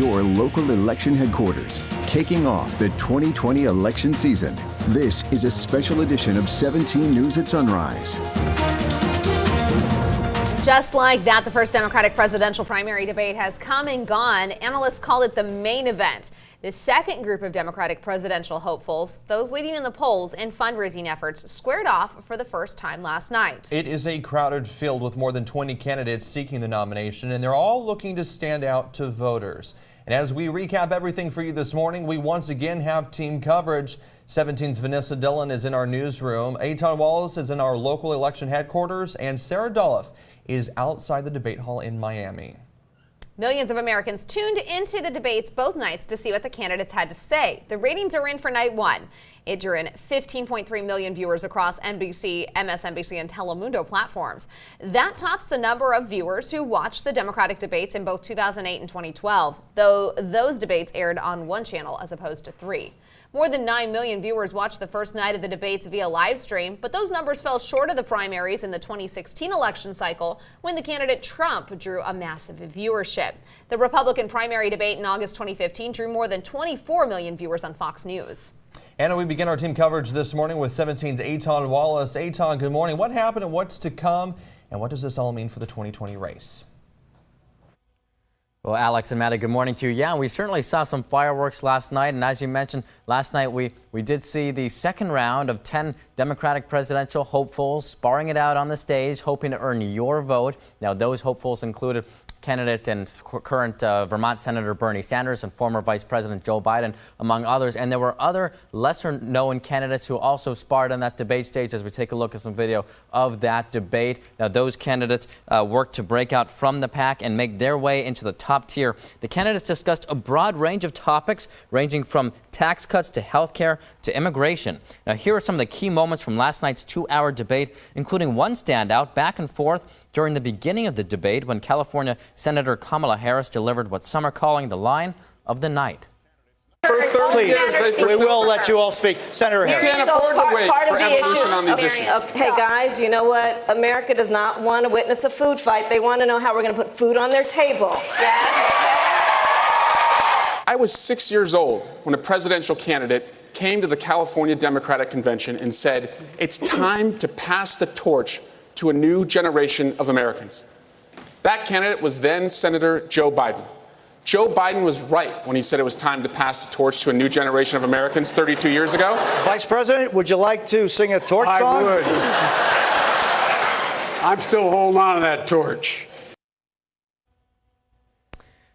your local election headquarters, kicking off the 2020 election season. This is a special edition of 17 News at Sunrise. Just like that, the first Democratic presidential primary debate has come and gone. Analysts call it the main event. The second group of Democratic presidential hopefuls, those leading in the polls and fundraising efforts, squared off for the first time last night. It is a crowded field with more than 20 candidates seeking the nomination, and they're all looking to stand out to voters. And as we recap everything for you this morning, we once again have team coverage. 17's Vanessa Dillon is in our newsroom, Aton Wallace is in our local election headquarters, and Sarah Dolph is outside the debate hall in Miami. Millions of Americans tuned into the debates both nights to see what the candidates had to say. The ratings are in for night one. It drew in 15.3 million viewers across NBC, MSNBC, and Telemundo platforms. That tops the number of viewers who watched the Democratic debates in both 2008 and 2012, though those debates aired on one channel as opposed to three. More than 9 million viewers watched the first night of the debates via live stream, but those numbers fell short of the primaries in the 2016 election cycle when the candidate Trump drew a massive viewership. The Republican primary debate in August 2015 drew more than 24 million viewers on Fox News. And we begin our team coverage this morning with 17's Aton Wallace. Aton, good morning. What happened and what's to come, and what does this all mean for the 2020 race? Well, Alex and Maddie, good morning to you. Yeah, we certainly saw some fireworks last night. And as you mentioned, last night we did see the second round of 10 Democratic presidential hopefuls sparring it out on the stage, hoping to earn your vote. Now, those hopefuls included candidate and current Vermont Senator Bernie Sanders and former Vice President Joe Biden, among others. And there were other lesser-known candidates who also sparred on that debate stage as we take a look at some video of that debate. Now, those candidates worked to break out from the pack and make their way into the top tier. The candidates discussed a broad range of topics, ranging from tax cuts to health care to immigration. Now, here are some of the key moments from last night's 2-hour debate, including one standout back and forth during the beginning of the debate when California Senator Kamala Harris delivered what some are calling the line of the night. Please, we will let you all speak. Senator Harris. We can't afford to wait for evolution on these issues. Hey, guys, you know what? America does not want to witness a food fight. They want to know how we're going to put food on their table. I was 6 years old when a presidential candidate came to the California Democratic Convention and said, it's time to pass the torch to a new generation of Americans. That candidate was then Senator Joe Biden. Joe Biden was right when he said it was time to pass the torch to a new generation of Americans 32 years ago. Vice President, would you like to sing a torch song? I would. I'm still holding on to that torch.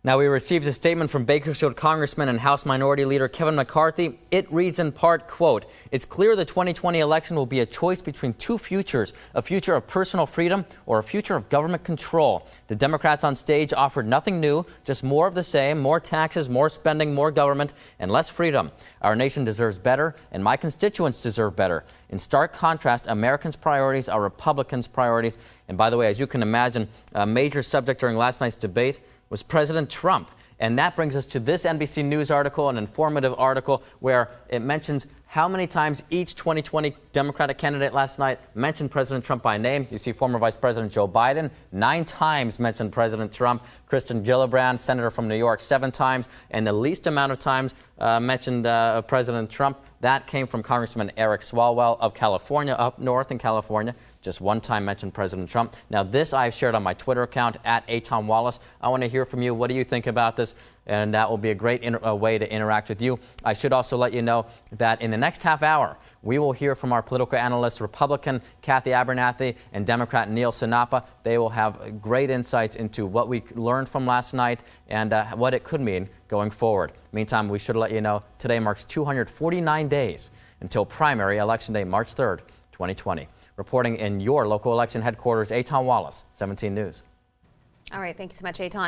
Now, we received a statement from Bakersfield Congressman and House Minority Leader Kevin McCarthy. It reads in part, quote, "It's clear the 2020 election will be a choice between two futures, a future of personal freedom or a future of government control. The Democrats on stage offered nothing new, just more of the same, more taxes, more spending, more government, and less freedom. Our nation deserves better, and my constituents deserve better. In stark contrast, Americans' priorities are Republicans' priorities." And by the way, as you can imagine, a major subject during last night's debate was President Trump. And that brings us to this NBC News article, an informative article where it mentions how many times each 2020 Democratic candidate last night mentioned President Trump by name. You see former Vice President Joe Biden, 9 times mentioned President Trump. Kristen Gillibrand, senator from New York, 7 times. And the least amount of times mentioned President Trump, that came from Congressman Eric Swalwell of California, up north in California. Just 1 time mentioned President Trump. Now, this I've shared on my Twitter account, @Aton Wallace. I want to hear from you. What do you think about this? And that will be a great way to interact with you. I should also let you know that in the next half hour, we will hear from our political analysts, Republican Kathy Abernathy and Democrat Neil Sinapa. They will have great insights into what we learned from last night and what it could mean going forward. Meantime, we should let you know today marks 249 days until primary election day, March 3rd, 2020. Reporting in your local election headquarters, Aton Wallace, 17 News. All right, thank you so much, Aton.